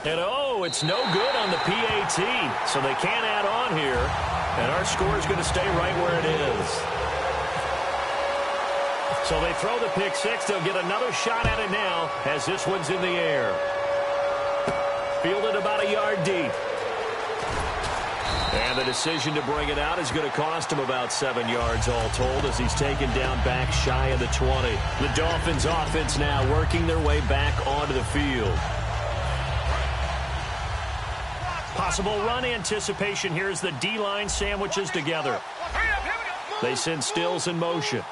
And, oh, it's no good on the PAT, so they can't add on here. And our score is going to stay right where it is. So they throw the pick six. They'll get another shot at it now as this one's in the air. Fielded about a yard deep. And the decision to bring it out is going to cost him about 7 yards all told as he's taken down back shy of the 20. The Dolphins offense now working their way back onto the field. Possible run anticipation here as the D-line sandwiches together. They send Stills in motion.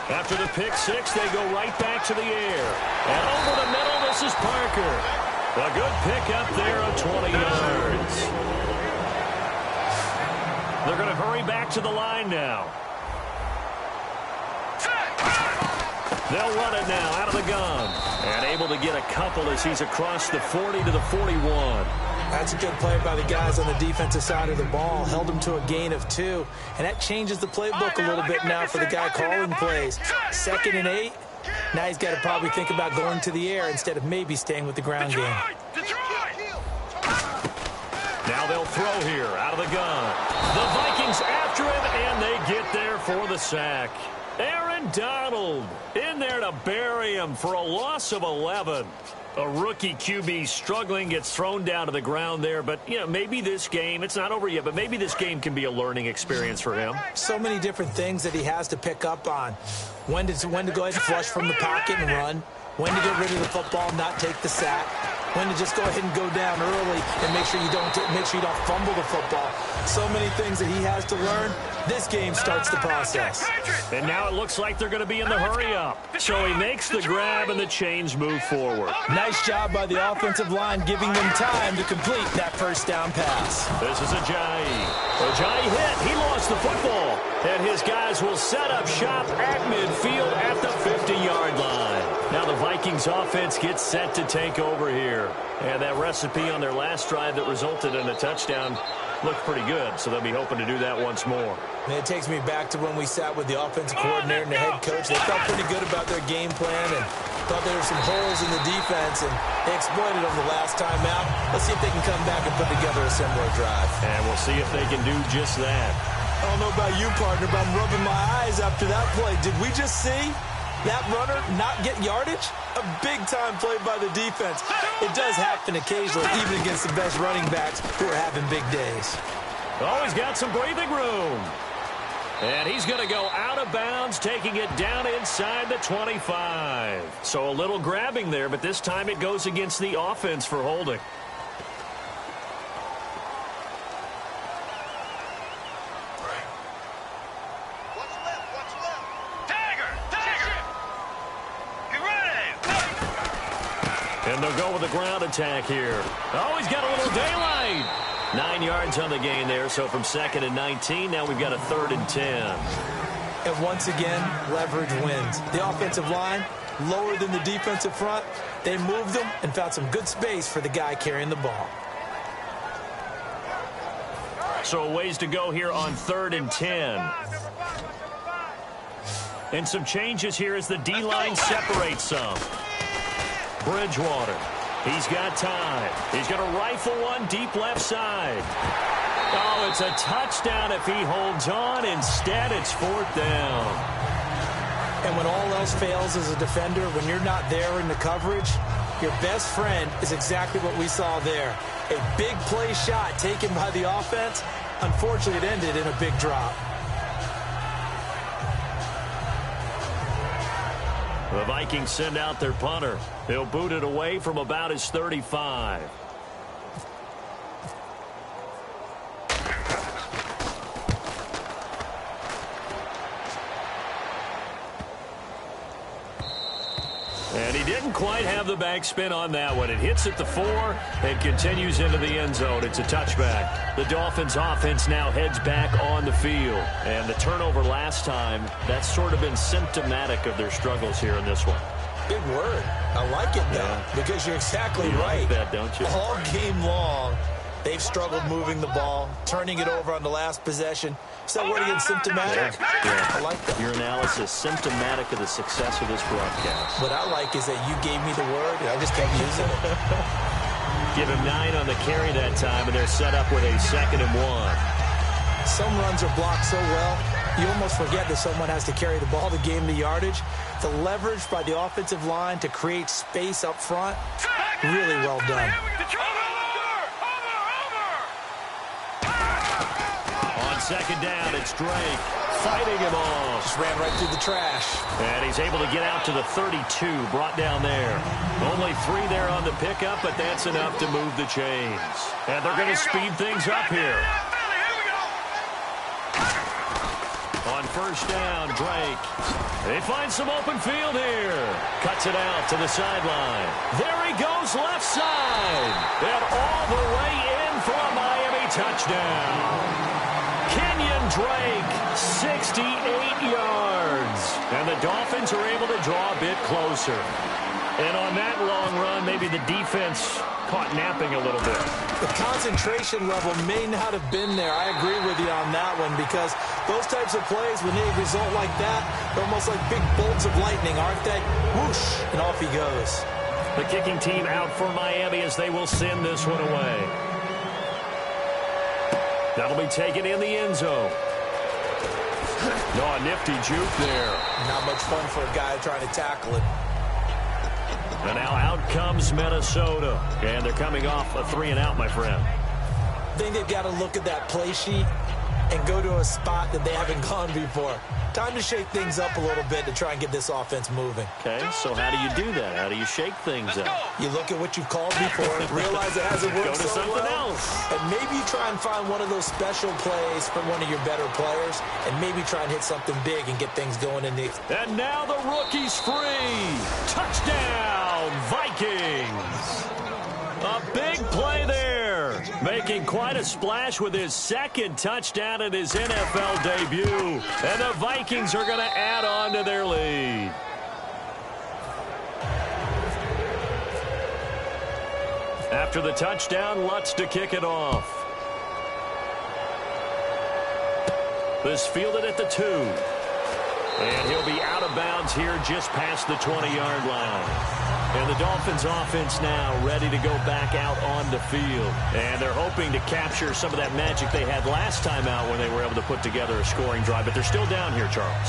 After the pick six, they go right back to the air. And over the middle, this is Parker. A good pickup there of 20 yards. They're going to hurry back to the line now. They'll run it now out of the gun. And able to get a couple as he's across the 40 to the 41. That's a good play by the guys on the defensive side of the ball. Held him to a gain of 2. And that changes the playbook a little bit now for the guy calling plays. 2nd and 8. Now he's got to probably think about going to the air instead of maybe staying with the ground game. Now they'll throw here out of the gun. The Vikings after him, and they get there for the sack. Aaron Donald in there to bury him for a loss of 11. A rookie QB struggling, gets thrown down to the ground there. But, you know, maybe this game, it's not over yet, but maybe this game can be a learning experience for him. So many different things that he has to pick up on. When to go ahead and flush from the pocket and run. When to get rid of the football, not take the sack. When to just go ahead and go down early and make sure you don't fumble the football. So many things that he has to learn. This game starts the process. And now it looks like they're going to be in the hurry-up. So he makes the grab and the chains move forward. Nice job by the offensive line giving them time to complete that first down pass. This is Ajayi. Ajayi hit. He lost the football. And his guys will set up shop at midfield at the 50-yard line. Now the Vikings offense gets set to take over here. And that recipe on their last drive that resulted in a touchdown looked pretty good, so they'll be hoping to do that once more. And it takes me back to when we sat with the offensive coordinator and the head coach. They felt pretty good about their game plan and thought there were some holes in the defense, and they exploited them the last time out. Let's see if they can come back and put together a similar drive. And we'll see if they can do just that. I don't know about you, partner, but I'm rubbing my eyes after that play. Did we just see that runner not get yardage? A big-time play by the defense. It does happen occasionally, even against the best running backs who are having big days. Oh, he's got some breathing room. And he's going to go out of bounds, taking it down inside the 25. So a little grabbing there, but this time it goes against the offense for holding. And they'll go with a ground attack here. Oh, he's got a little daylight. 9 yards on the gain there, so from 2nd and 19, now we've got a 3rd and 10. And once again, leverage wins. The offensive line, lower than the defensive front. They moved them and found some good space for the guy carrying the ball. So a ways to go here on 3rd and 10. And some changes here as the D-line separates some. Bridgewater, he's got time. He's going to rifle one deep left side. Oh, it's a touchdown if he holds on. Instead, it's 4th down. And when all else fails as a defender, when you're not there in the coverage, your best friend is exactly what we saw there. A big play shot taken by the offense. Unfortunately, it ended in a big drop. The Vikings send out their punter. He'll boot it away from about his 35. And he didn't quite have the backspin on that one. It hits at the 4 and continues into the end zone. It's a touchback. The Dolphins offense now heads back on the field. And the turnover last time, that's sort of been symptomatic of their struggles here in this one. Big word. I like it, though, because you're exactly right. Like that, don't you? All game long, They've struggled moving the ball, turning it over on the last possession. Is that word again, symptomatic? Yeah. I like that. Your analysis, symptomatic of the success of this broadcast. What I like is that you gave me the word, and I just kept using it. Give him 9 on the carry that time, and they're set up with a 2nd and 1. Some runs are blocked so well, you almost forget that someone has to carry the ball to gain the yardage. The leverage by the offensive line to create space up front, really well done. On 2nd down, it's Drake fighting him off. Just ran right through the trash. And he's able to get out to the 32, brought down there. Only 3 there on the pickup, but that's enough to move the chains. And they're going to speed things up here. On 1st down, Drake. They find some open field here. Cuts it out to the sideline. There he goes left side. And all the way in for a Miami touchdown. Kenyon Drake, 68 yards. And the Dolphins are able to draw a bit closer. And on that long run, maybe the defense caught napping a little bit. The concentration level may not have been there. I agree with you on that one because those types of plays, when they result like that, they're almost like big bolts of lightning, aren't they? Whoosh, and off he goes. The kicking team out for Miami as they will send this one away. That'll be taken in the end zone. No, a nifty juke there. Not much fun for a guy trying to tackle it. And now out comes Minnesota. And they're coming off a 3-and-out, my friend. I think they've got to look at that play sheet and go to a spot that they haven't gone before. Time to shake things up a little bit to try and get this offense moving. Okay, so how do you do that? How do you shake things up? You look at what you've called before, realize it hasn't worked Go to so something well, else. and maybe you try and find one of those special plays from one of your better players, and maybe try and hit something big and get things going in the... And now the rookie's free. Touchdown, Vikings. A big play there, making quite a splash with his 2nd touchdown in his NFL debut. And the Vikings are going to add on to their lead. After the touchdown, Lutz to kick it off. This fielded at the 2. And he'll be out of bounds here just past the 20-yard line. And the Dolphins offense now ready to go back out on the field. And they're hoping to capture some of that magic they had last time out when they were able to put together a scoring drive. But they're still down here, Charles.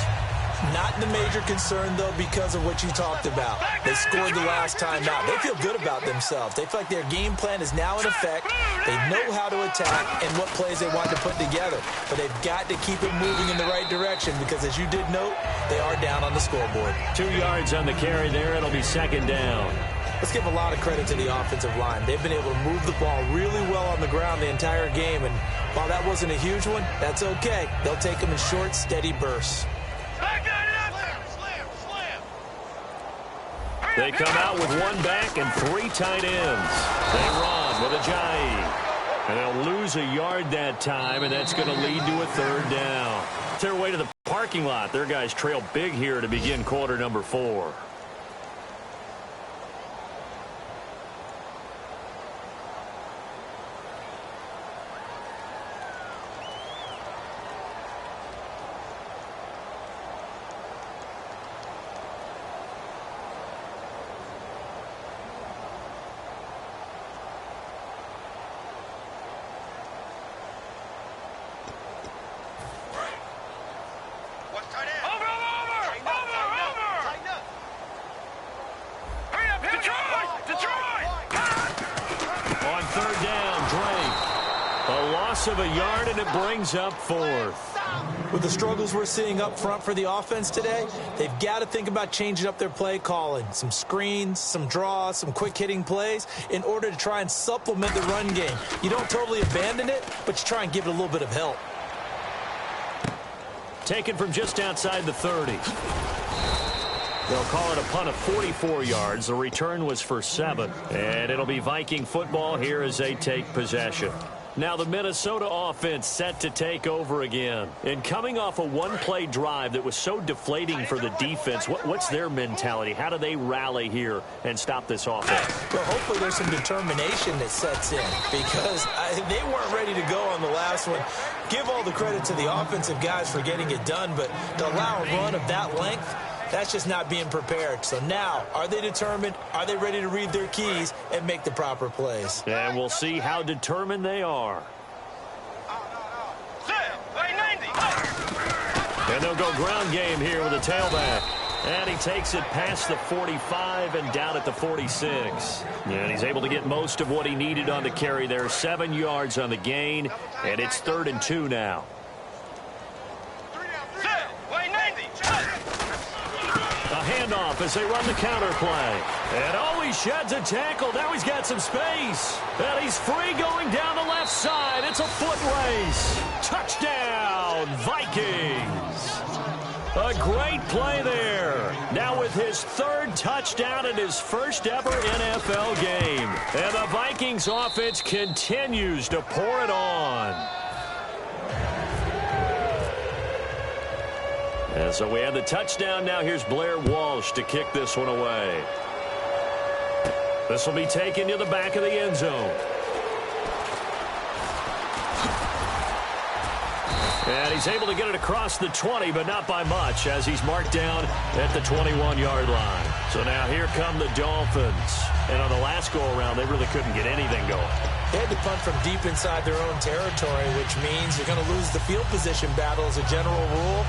Not the major concern, though, because of what you talked about. They scored the last time out. They feel good about themselves. They feel like their game plan is now in effect. They know how to attack and what plays they want to put together. But they've got to keep it moving in the right direction because, as you did note, they are down on the scoreboard. 2 yards on the carry there. It'll be 2nd down. Let's give a lot of credit to the offensive line. They've been able to move the ball really well on the ground the entire game. And while that wasn't a huge one, that's okay. They'll take them in short, steady bursts. They come out with 1 back and 3 tight ends. They run with Ajayi. And they'll lose a yard that time, and that's going to lead to a 3rd down. Their way to the parking lot. Their guys trail big here to begin quarter number 4. Of a yard, and it brings up 4th. With the struggles we're seeing up front for the offense today, they've got to think about changing up their play calling. Some screens, some draws, some quick-hitting plays in order to try and supplement the run game. You don't totally abandon it, but you try and give it a little bit of help. Taken from just outside the 30. They'll call it a punt of 44 yards. The return was for 7. And it'll be Viking football here as they take possession. Now the Minnesota offense set to take over again. And coming off a one-play drive that was so deflating for the defense, what's their mentality? How do they rally here and stop this offense? Well, hopefully there's some determination that sets in because they weren't ready to go on the last one. Give all the credit to the offensive guys for getting it done, but to allow a run of that length, that's just not being prepared. So now, are they determined? Are they ready to read their keys and make the proper plays? And we'll see how determined they are. And they'll go ground game here with a tailback. And he takes it past the 45 and down at the 46. And he's able to get most of what he needed on the carry there. 7 yards on the gain, and it's 3rd and 2 now. A handoff as they run the counter play. And oh, he sheds a tackle. Now he's got some space. And he's free going down the left side. It's a foot race. Touchdown, Vikings. A great play there. Now with his 3rd touchdown in his first ever NFL game. And the Vikings offense continues to pour it on. And so we have the touchdown. Now here's Blair Walsh to kick this one away. This will be taken to the back of the end zone. And he's able to get it across the 20, but not by much, as he's marked down at the 21-yard line. So now here come the Dolphins. And on the last go-around, they really couldn't get anything going. They had to punt from deep inside their own territory, which means you're going to lose the field position battle as a general rule.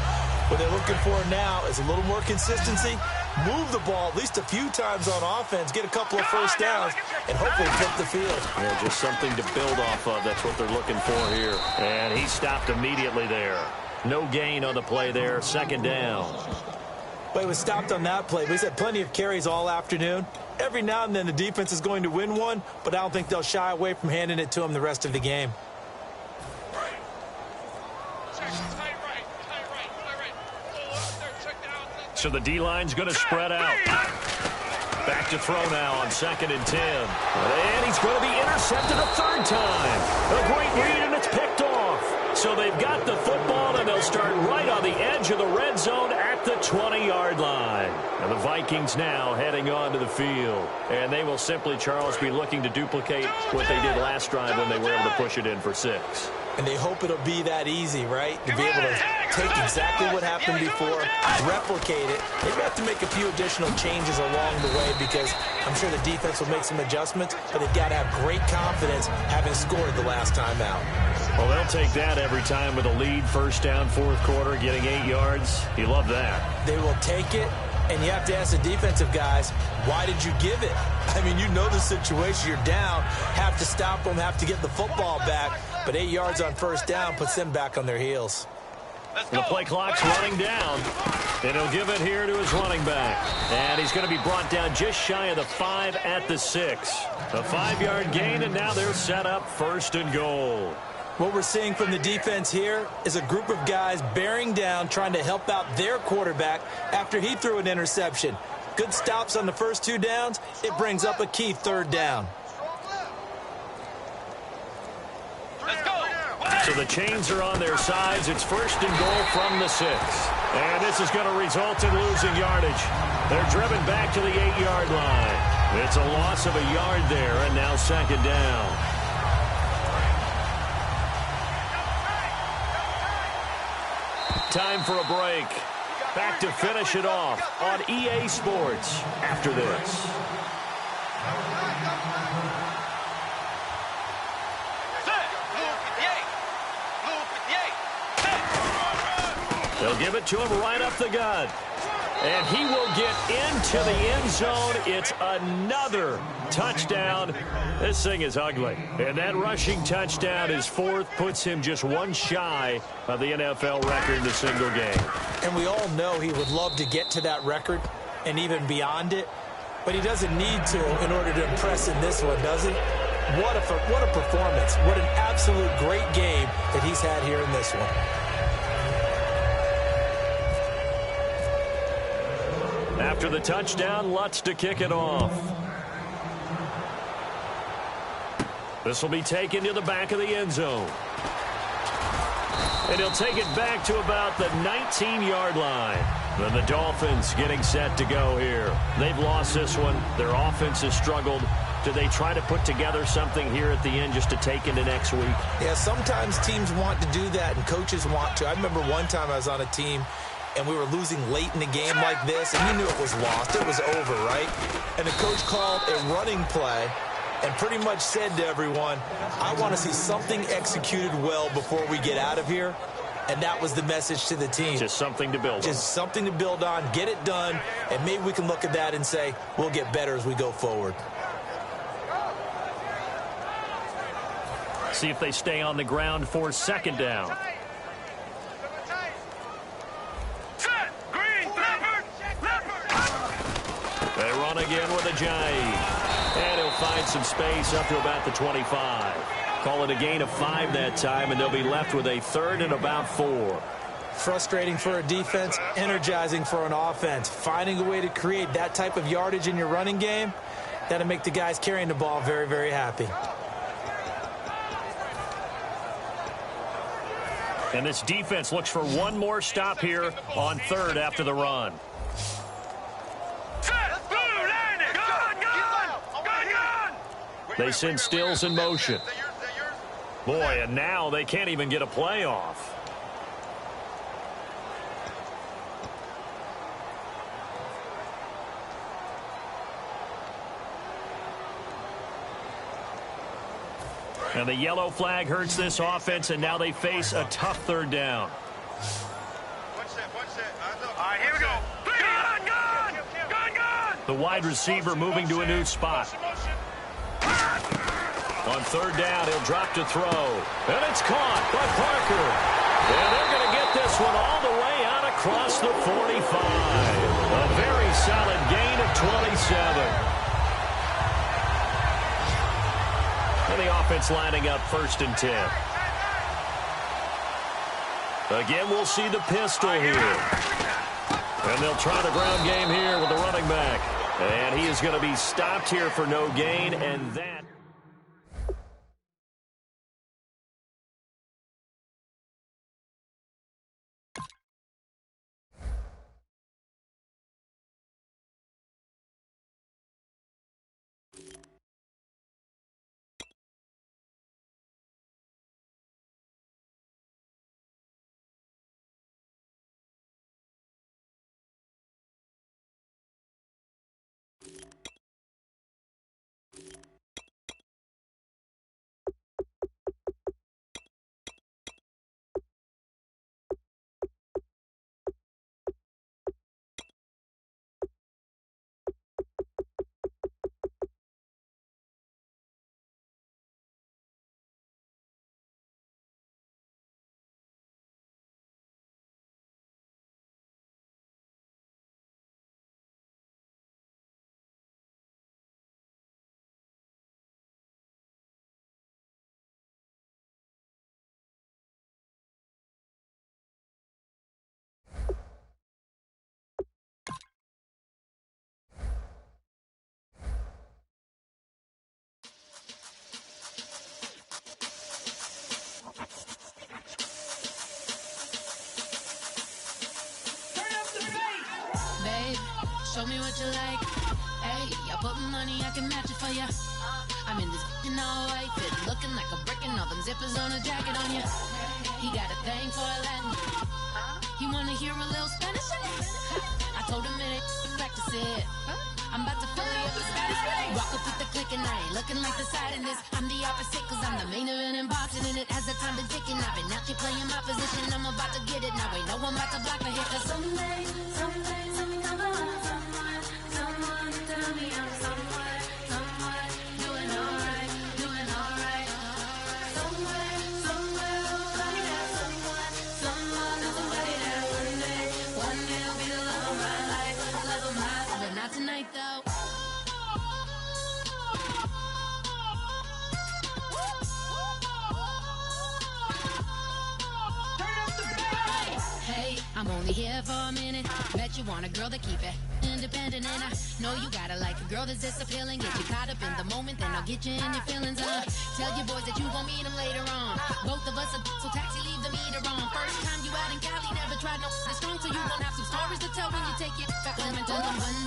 What they're looking for now is a little more consistency, move the ball at least a few times on offense, get a couple of first downs, and hopefully flip the field. Yeah, just something to build off of. That's what they're looking for here. And he stopped immediately there. No gain on the play there. 2nd down. But he was stopped on that play. But he's had plenty of carries all afternoon. Every now and then the defense is going to win one, but I don't think they'll shy away from handing it to him the rest of the game. So the D-line's going to spread out. Back to throw now on 2nd and 10. And he's going to be intercepted a 3rd time. A great read, and it's picked off. So they've got the football, and they'll start right on the edge of the red zone at the 20-yard line. And the Vikings now heading onto the field. And they will simply, Charles, be looking to duplicate what they did last drive when they were able to push it in for 6. And they hope it'll be that easy, right? To be able to take exactly what happened before, replicate it. They may have to make a few additional changes along the way because I'm sure the defense will make some adjustments, but they've got to have great confidence having scored the last time out. Well, they'll take that every time with a lead. 1st down, 4th quarter, getting 8 yards. You love that. They will take it, and you have to ask the defensive guys, why did you give it? I mean, you know the situation. You're down, have to stop them, have to get the football back. But 8 yards on 1st down puts them back on their heels. The play clock's running down. And he'll give it here to his running back. And he's going to be brought down just shy of the 5 at the 6. A 5-yard gain, and now they're set up 1st and goal. What we're seeing from the defense here is a group of guys bearing down, trying to help out their quarterback after he threw an interception. Good stops on the first 2 downs. It brings up a key 3rd down. So the chains are on their sides. It's 1st and goal from the 6. And this is going to result in losing yardage. They're driven back to the 8-yard line. It's a loss of a yard there, and now 2nd down. Time for a break. Back to finish it off on EA Sports after this. They'll give it to him right up the gut. And he will get into the end zone. It's another touchdown. This thing is ugly. And that rushing touchdown, his 4th, puts him just 1 shy of the NFL record in a single game. And we all know he would love to get to that record and even beyond it. But he doesn't need to in order to impress in this one, does he? What a performance. What an absolute great game that he's had here in this one. After the touchdown, Lutz to kick it off. This will be taken to the back of the end zone. And he'll take it back to about the 19-yard line. Then the Dolphins getting set to go here. They've lost this one. Their offense has struggled. Do they try to put together something here at the end just to take into next week? Yeah, sometimes teams want to do that and coaches want to. I remember one time I was on a team and we were losing late in the game like this, and you knew it was lost. It was over, right? And the coach called a running play and pretty much said to everyone, I want to see something executed well before we get out of here. And that was the message to the team. Just something to build on. Just something to build on, get it done, and maybe we can look at that and say, we'll get better as we go forward. See if they stay on the ground for second down. They run again with a Ajayi. And he'll find some space up to about the 25. Call it a gain of 5 that time, and they'll be left with a third and about 4. Frustrating for a defense, energizing for an offense. Finding a way to create that type of yardage in your running game, that'll make the guys carrying the ball very, very happy. And this defense looks for one more stop here on third after the run. They send Stills in motion. Boy, and now they can't even get a play off. And the yellow flag hurts this offense, and now they face a tough third down. All right, here we go. Gun. The wide receiver moving to a new spot. On third down, he'll drop to throw. And it's caught by Parker. And they're going to get this one all the way out across the 45. A very solid gain of 27. And the offense lining up 1st and 10. Again, we'll see the pistol here. And they'll try the ground game here with the running back. And he is going to be stopped here for no gain, and that... Show me what you like. Hey, I put money, I can match it for ya. I'm in this all white fit, looking like a brick and all them zippers on a jacket on ya. He got a thing for a Latin. He wanna hear a little Spanish in it. I told him it ain't practice it. I'm about to fill it up with Spanish. Walk up with the click and I ain't looking like the side in this. I'm the opposite cause I'm the main event in boxing, and it has the time been ticking. I've been out here playing my position. I'm about to get it now. Ain't no one about to block the hit. Cause someday, something come along. Someone tell me I'm somewhere doing alright. Somewhere, somebody that somebody that one day will be the love of my life, but not tonight though. Hey, I'm only here for a minute. Bet you want a girl to keep it independent, and I know you gotta like a girl that's disappealing. Get you caught up in the moment, then I'll get you in your feelings. Tell your boys that you gon' meet them later on. Both of us are so taxi, leave the meter on. First time you out in Cali, never tried no this strong, so you gon' have some stories to tell when you take it back home and tell them when